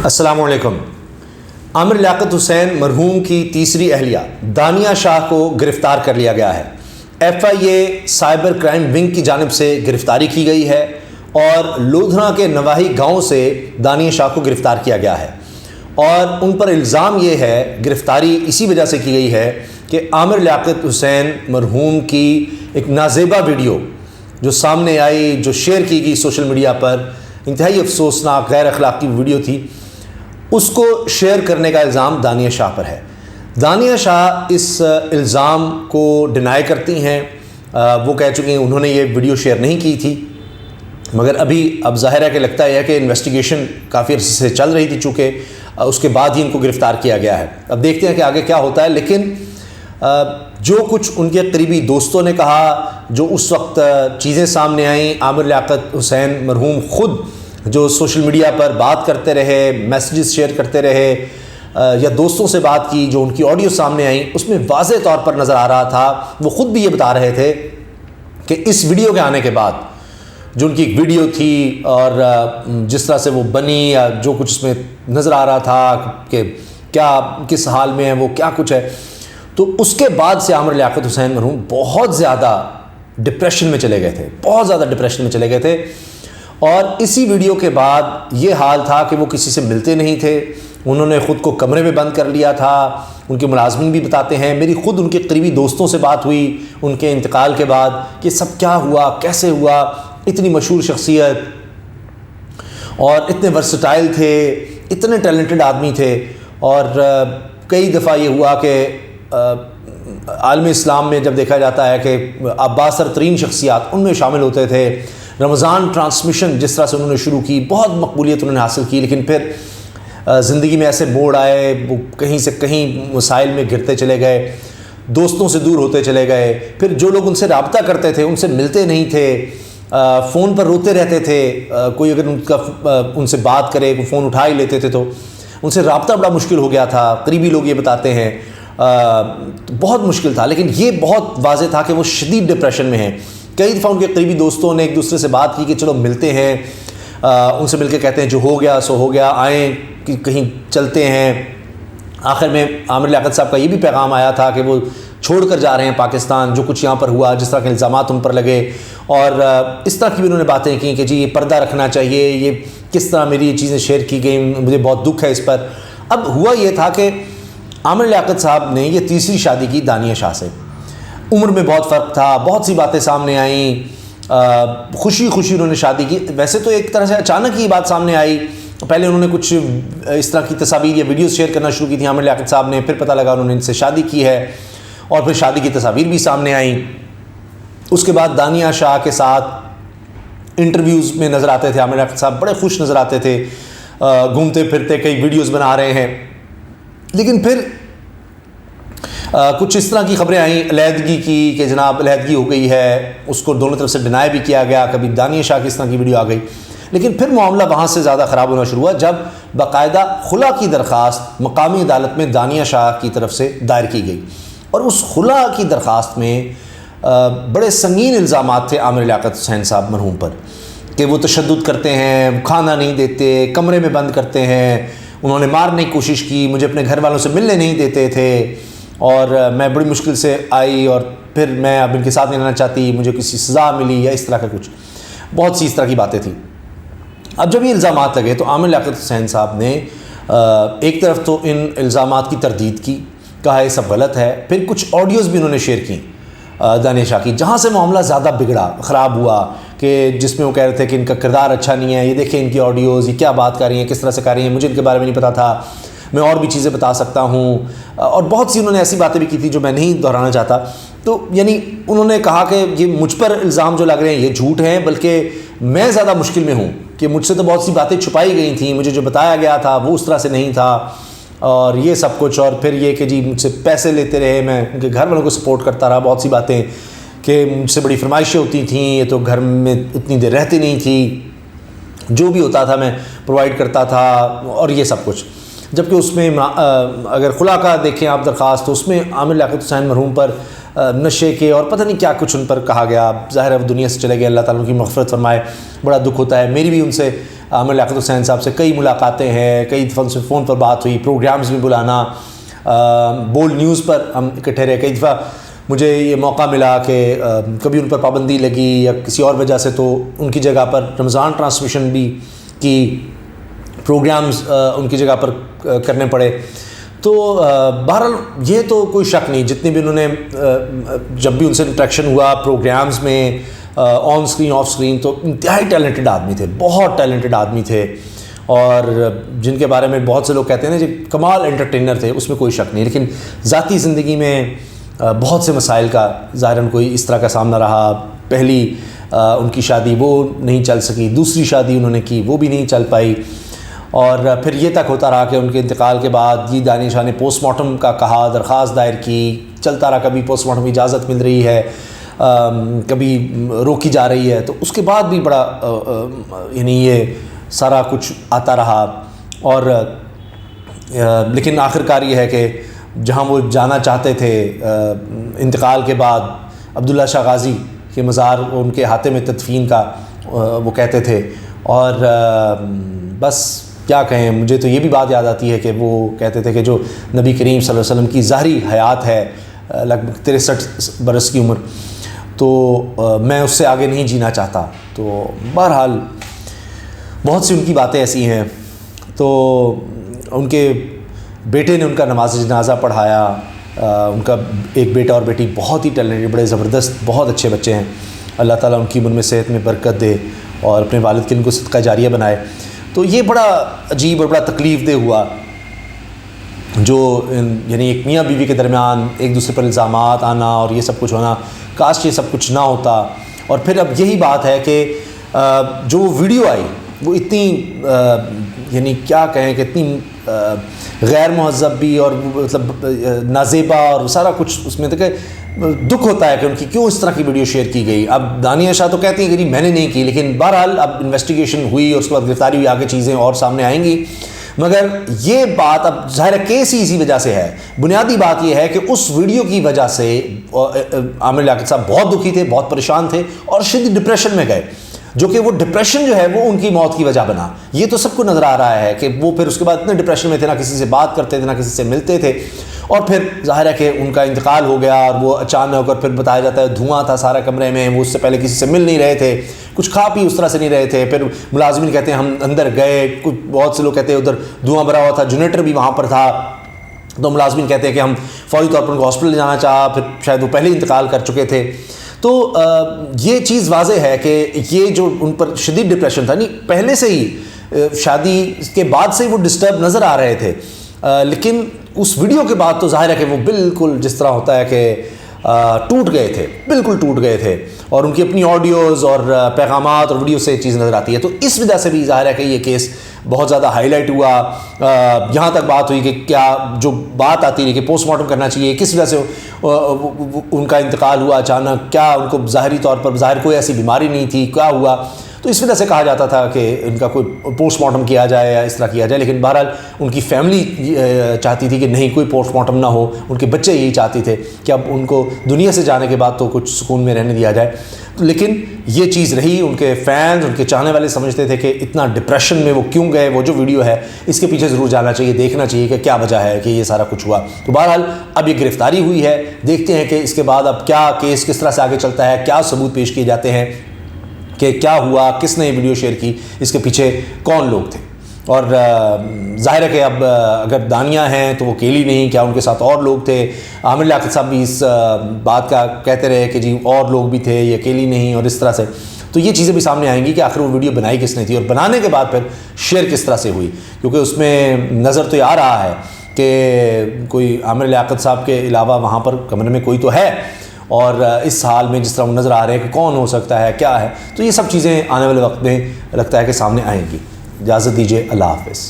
السلام علیکم۔ عامر لیاقت حسین مرحوم کی تیسری اہلیہ دانیہ شاہ کو گرفتار کر لیا گیا ہے۔ F I A cyber crime wing کی جانب سے گرفتاری کی گئی ہے اور لودھنا کے نواحی گاؤں سے دانیہ شاہ کو گرفتار کیا گیا ہے، اور ان پر الزام یہ ہے، گرفتاری اسی وجہ سے کی گئی ہے کہ عامر لیاقت حسین مرحوم کی ایک نازیبا ویڈیو جو سامنے آئی، جو شیئر کی گئی سوشل میڈیا پر، انتہائی افسوسناک غیر اخلاقی ویڈیو تھی، اس کو شیئر کرنے کا الزام دانیہ شاہ پر ہے۔ دانیہ شاہ اس الزام کو ڈینائی کرتی ہیں، وہ کہہ چکی ہیں انہوں نے یہ ویڈیو شیئر نہیں کی تھی، مگر اب ظاہر ہے کہ لگتا ہے کہ انویسٹیگیشن کافی عرصے سے چل رہی تھی، چونکہ اس کے بعد ہی ان کو گرفتار کیا گیا ہے۔ اب دیکھتے ہیں کہ آگے کیا ہوتا ہے، لیکن جو کچھ ان کے قریبی دوستوں نے کہا، جو اس وقت چیزیں سامنے آئیں، عامر لیاقت حسین مرحوم خود جو سوشل میڈیا پر بات کرتے رہے، میسیجز شیئر کرتے رہے، یا دوستوں سے بات کی، جو ان کی آڈیو سامنے آئیں، اس میں واضح طور پر نظر آ رہا تھا، وہ خود بھی یہ بتا رہے تھے کہ اس ویڈیو کے آنے کے بعد جو ان کی ایک ویڈیو تھی اور جس طرح سے وہ بنی، یا جو کچھ اس میں نظر آ رہا تھا کہ کیا کس حال میں ہے وہ، کیا کچھ ہے، تو اس کے بعد سے عامر لیاقت حسین مرحوم بہت زیادہ ڈپریشن میں چلے گئے تھے، بہت زیادہ ڈپریشن میں چلے گئے تھے۔ اور اسی ویڈیو کے بعد یہ حال تھا کہ وہ کسی سے ملتے نہیں تھے، انہوں نے خود کو کمرے میں بند کر لیا تھا۔ ان کے ملازمین بھی بتاتے ہیں، میری خود ان کے قریبی دوستوں سے بات ہوئی ان کے انتقال کے بعد کہ سب کیا ہوا، کیسے ہوا، اتنی مشہور شخصیت اور اتنے ورسٹائل تھے، اتنے ٹیلنٹڈ آدمی تھے، اور کئی دفعہ یہ ہوا کہ عالم اسلام میں جب دیکھا جاتا ہے کہ بااثر ترین شخصیات ان میں شامل ہوتے تھے۔ رمضان ٹرانسمیشن جس طرح سے انہوں نے شروع کی، بہت مقبولیت انہوں نے حاصل کی، لیکن پھر زندگی میں ایسے موڑ آئے، وہ کہیں سے کہیں مسائل میں گرتے چلے گئے، دوستوں سے دور ہوتے چلے گئے، پھر جو لوگ ان سے رابطہ کرتے تھے ان سے ملتے نہیں تھے، فون پر روتے رہتے تھے، کوئی اگر ان سے بات کرے، کوئی فون اٹھا ہی لیتے تھے تو ان سے رابطہ بڑا مشکل ہو گیا تھا۔ قریبی لوگ یہ بتاتے ہیں بہت مشکل تھا، لیکن یہ بہت واضح تھا کہ وہ شدید ڈپریشن میں ہیں۔ کئی دفعہ ان کے قریبی دوستوں نے ایک دوسرے سے بات کی کہ چلو ملتے ہیں، ان سے مل کے کہتے ہیں جو ہو گیا سو ہو گیا، آئیں کہ کہیں چلتے ہیں۔ آخر میں عامر لیاقت صاحب کا یہ بھی پیغام آیا تھا کہ وہ چھوڑ کر جا رہے ہیں پاکستان، جو کچھ یہاں پر ہوا، جس طرح کے الزامات ان پر لگے، اور اس طرح کی بھی انہوں نے باتیں کی کہ جی یہ پردہ رکھنا چاہیے، یہ کس طرح میری یہ چیزیں شیئر کی گئیں، مجھے بہت دکھ ہے اس پر۔ اب ہوا یہ تھا کہ عامر لیاقت صاحب نے یہ تیسری شادی کی دانیہ شاہ سے، عمر میں بہت فرق تھا، بہت سی باتیں سامنے آئیں، خوشی خوشی انہوں نے شادی کی۔ ویسے تو ایک طرح سے اچانک یہ بات سامنے آئی، پہلے انہوں نے کچھ اس طرح کی تصاویر یا ویڈیوز شیئر کرنا شروع کی تھی عامر لیاقت صاحب نے، پھر پتہ لگا انہوں نے ان سے شادی کی ہے، اور پھر شادی کی تصاویر بھی سامنے آئیں۔ اس کے بعد دانیہ شاہ کے ساتھ انٹرویوز میں نظر آتے تھے عامر لیاقت صاحب، بڑے خوش نظر آتے تھے، گھومتے پھرتے کئی ویڈیوز بنا رہے ہیں، لیکن پھر کچھ اس طرح کی خبریں آئیں علیحدگی کی کہ جناب علیحدگی ہو گئی ہے، اس کو دونوں طرف سے ڈینائی بھی کیا گیا، کبھی دانیہ شاہ کی اس طرح کی ویڈیو آ گئی، لیکن پھر معاملہ وہاں سے زیادہ خراب ہونا شروع ہوا جب باقاعدہ خلا کی درخواست مقامی عدالت میں دانیہ شاہ کی طرف سے دائر کی گئی، اور اس خلا کی درخواست میں بڑے سنگین الزامات تھے عامر لیاقت حسین صاحب مرحوم پر، کہ وہ تشدد کرتے ہیں، کھانا نہیں دیتے، کمرے میں بند کرتے ہیں، انہوں نے مارنے کی کوشش کی، مجھے اپنے گھر والوں سے ملنے نہیں دیتے تھے، اور میں بڑی مشکل سے آئی، اور پھر میں اب ان کے ساتھ نہیں رہنا چاہتی، مجھے کسی سزا ملی، یا اس طرح کا کچھ بہت سی اس طرح کی باتیں تھیں۔ اب جب یہ الزامات لگے تو عامر لیاقت حسین صاحب نے ایک طرف تو ان الزامات کی تردید کی، کہا یہ سب غلط ہے، پھر کچھ آڈیوز بھی انہوں نے شیئر کی دانیہ شاہ کی، جہاں سے معاملہ زیادہ بگڑا، خراب ہوا، کہ جس میں وہ کہہ رہے تھے کہ ان کا کردار اچھا نہیں ہے، یہ دیکھیں ان کی آڈیوز، یہ کیا بات کر رہی ہیں، کس طرح سے کر رہی ہیں، مجھے ان کے بارے میں نہیں پتا تھا، میں اور بھی چیزیں بتا سکتا ہوں، اور بہت سی انہوں نے ایسی باتیں بھی کی تھی جو میں نہیں دہرانا چاہتا۔ تو یعنی انہوں نے کہا کہ یہ مجھ پر الزام جو لگ رہے ہیں یہ جھوٹ ہیں، بلکہ میں زیادہ مشکل میں ہوں، کہ مجھ سے تو بہت سی باتیں چھپائی گئی تھیں، مجھے جو بتایا گیا تھا وہ اس طرح سے نہیں تھا، اور یہ سب کچھ، اور پھر یہ کہ جی مجھ سے پیسے لیتے رہے، میں ان کے گھر والوں کو سپورٹ کرتا رہا، بہت سی باتیں کہ مجھ سے بڑی فرمائشیں ہوتی تھیں، یہ تو گھر میں اتنی دیر رہتی نہیں تھی، جو بھی ہوتا تھا میں پرووائڈ کرتا تھا، اور یہ سب کچھ۔ جبکہ اس میں اگر خلا کا دیکھیں آپ درخواست، تو اس میں عامر لیاقت حسین مرحوم پر نشے کے اور پتہ نہیں کیا کچھ ان پر کہا گیا۔ ظاہر ہے وہ دنیا سے چلے گئے، اللہ تعالیٰ کی مغفرت فرمائے، بڑا دکھ ہوتا ہے، میری بھی ان سے عامر لیاقت حسین صاحب سے کئی ملاقاتیں ہیں, کئی دفعہ سے فون پر بات ہوئی, پروگرامز میں بلانا, بولڈ نیوز پر ہم اکٹھے رہے. کئی دفعہ مجھے یہ موقع ملا کہ کبھی ان پر پابندی لگی یا کسی اور وجہ سے تو ان کی جگہ پر رمضان ٹرانسمیشن بھی کی, پروگرامز ان کی جگہ پر کرنے پڑے. تو بہرحال یہ تو کوئی شک نہیں, جتنی بھی انہوں نے جب بھی ان سے انٹریکشن ہوا پروگرامز میں, آن اسکرین آف اسکرین, تو انتہائی ٹیلنٹڈ آدمی تھے, بہت ٹیلنٹڈ آدمی تھے, اور جن کے بارے میں بہت سے لوگ کہتے ہیں نا جی کمال انٹرٹینر تھے, اس میں کوئی شک نہیں. لیکن ذاتی زندگی میں بہت سے مسائل کا ظاہراً کوئی اس طرح کا سامنا رہا. پہلی ان کی شادی وہ نہیں چل سکی, دوسری شادی انہوں نے کی وہ بھی نہیں چل پائی, اور پھر یہ تک ہوتا رہا کہ ان کے انتقال کے بعد یہ دانیہ شاہ نے پوسٹ مارٹم کا کہا, درخواست دائر کی, چلتا رہا, کبھی پوسٹ مارٹم اجازت مل رہی ہے, کبھی روکی جا رہی ہے. تو اس کے بعد بھی بڑا یعنی یہ سارا کچھ آتا رہا, اور لیکن آخرکار یہ ہے کہ جہاں وہ جانا چاہتے تھے انتقال کے بعد, عبداللہ شاہ غازی کے مزار ان کے ہاتھے میں تدفین کا وہ کہتے تھے. اور بس کیا کہیں, مجھے تو یہ بھی بات یاد آتی ہے کہ وہ کہتے تھے کہ جو نبی کریم صلی اللہ علیہ وسلم کی ظاہری حیات ہے لگ بھگ 63 برس کی عمر, تو میں اس سے آگے نہیں جینا چاہتا. تو بہرحال بہت سی ان کی باتیں ایسی ہیں. تو ان کے بیٹے نے ان کا نماز جنازہ پڑھایا, ان کا ایک بیٹا اور بیٹی بہت ہی ٹیلنٹڈ, بڑے زبردست, بہت اچھے بچے ہیں. اللہ تعالیٰ ان کی عمر میں صحت میں برکت دے اور اپنے والد کے ان کو صدقہ جاریہ بنائے. تو یہ بڑا عجیب اور بڑا تکلیف دہ ہوا جو یعنی ایک میاں بیوی کے درمیان ایک دوسرے پر الزامات آنا اور یہ سب کچھ ہونا. کاش یہ سب کچھ نہ ہوتا. اور پھر اب یہی بات ہے کہ جو وہ ویڈیو آئی وہ اتنی یعنی کیا کہیں کہ اتنی غیر مہذب بھی اور مطلب نازیبا اور سارا کچھ اس میں. کہ دکھ ہوتا ہے کہ ان کی کیوں اس طرح کی ویڈیو شیئر کی گئی. اب دانیہ شاہ تو کہتی ہیں کہ جی میں نے نہیں کی, لیکن بہرحال اب انویسٹیگیشن ہوئی اور اس کے بعد گرفتاری ہوئی, آگے چیزیں اور سامنے آئیں گی. مگر یہ بات اب ظاہر کیس ہی اسی وجہ سے ہے. بنیادی بات یہ ہے کہ اس ویڈیو کی وجہ سے عامر لیاقت صاحب بہت دکھی تھے, بہت پریشان تھے اور شدید ڈپریشن میں گئے, جو کہ وہ ڈپریشن جو ہے وہ ان کی موت کی وجہ بنا. یہ تو سب کو نظر آ رہا ہے کہ وہ پھر اس کے بعد اتنے ڈپریشن میں تھے, نہ کسی سے بات کرتے تھے, نہ کسی سے ملتے تھے. اور پھر ظاہر ہے کہ ان کا انتقال ہو گیا اور وہ اچانک ہو کر پھر بتایا جاتا ہے دھواں تھا سارا کمرے میں, وہ اس سے پہلے کسی سے مل نہیں رہے تھے, کچھ کھا پی اس طرح سے نہیں رہے تھے. پھر ملازمین کہتے ہیں ہم اندر گئے, کچھ بہت سے لوگ کہتے ہیں ادھر دھواں بھرا ہوا تھا, جنریٹر بھی وہاں پر تھا. تو ملازمین کہتے ہیں کہ ہم فوری طور پر ان کو ہاسپٹل لے جانا چاہا, پھر شاید وہ پہلے انتقال کر چکے تھے. تو یہ چیز واضح ہے کہ یہ جو ان پر شدید ڈپریشن تھا, نہیں پہلے سے ہی شادی کے بعد سے وہ ڈسٹرب نظر آ رہے تھے, لیکن اس ویڈیو کے بعد تو ظاہر ہے کہ وہ بالکل جس طرح ہوتا ہے کہ ٹوٹ گئے تھے, بالکل ٹوٹ گئے تھے. اور ان کی اپنی آڈیوز اور پیغامات اور ویڈیو سے چیز نظر آتی ہے. تو اس وجہ سے بھی ظاہر ہے کہ یہ کیس بہت زیادہ ہائی لائٹ ہوا. یہاں تک بات ہوئی کہ کیا جو بات آتی رہی کہ پوسٹ مارٹم کرنا چاہیے, کس وجہ سے ان کا انتقال ہوا اچانک, کیا ان کو ظاہری طور پر ظاہر کوئی ایسی بیماری نہیں تھی, کیا ہوا. تو اس وجہ سے کہا جاتا تھا کہ ان کا کوئی پوسٹ مارٹم کیا جائے یا اس طرح کیا جائے. لیکن بہرحال ان کی فیملی چاہتی تھی کہ نہیں کوئی پوسٹ مارٹم نہ ہو, ان کے بچے یہی چاہتے تھے کہ اب ان کو دنیا سے جانے کے بعد تو کچھ سکون میں رہنے دیا جائے. لیکن یہ چیز رہی, ان کے فینز, ان کے چاہنے والے سمجھتے تھے کہ اتنا ڈپریشن میں وہ کیوں گئے. وہ جو ویڈیو ہے اس کے پیچھے ضرور جانا چاہیے, دیکھنا چاہیے کہ کیا وجہ ہے کہ یہ سارا کچھ ہوا. تو بہرحال اب یہ گرفتاری ہوئی ہے, دیکھتے ہیں کہ اس کے بعد اب کیا کیس کس طرح سے آگے چلتا ہے, کیا ثبوت پیش کیے جاتے ہیں کہ کیا ہوا, کس نے یہ ویڈیو شیئر کی, اس کے پیچھے کون لوگ تھے. اور ظاہر ہے کہ اب اگر دانیہ ہیں تو وہ اکیلی نہیں, کیا ان کے ساتھ اور لوگ تھے. عامر لیاقت صاحب بھی اس بات کا کہتے رہے کہ جی اور لوگ بھی تھے, یہ اکیلی نہیں, اور اس طرح سے. تو یہ چیزیں بھی سامنے آئیں گی کہ آخر وہ ویڈیو بنائی کس نے تھی اور بنانے کے بعد پھر شیئر کس طرح سے ہوئی. کیونکہ اس میں نظر تو یہ آ رہا ہے کہ کوئی عامر لیاقت صاحب کے علاوہ وہاں پر کمرے میں کوئی تو ہے, اور اس حال میں جس طرح وہ نظر آ رہے ہیں کہ کون ہو سکتا ہے, کیا ہے. تو یہ سب چیزیں آنے والے وقت میں لگتا ہے کہ سامنے آئیں گی. اجازت دیجیے, اللہ حافظ.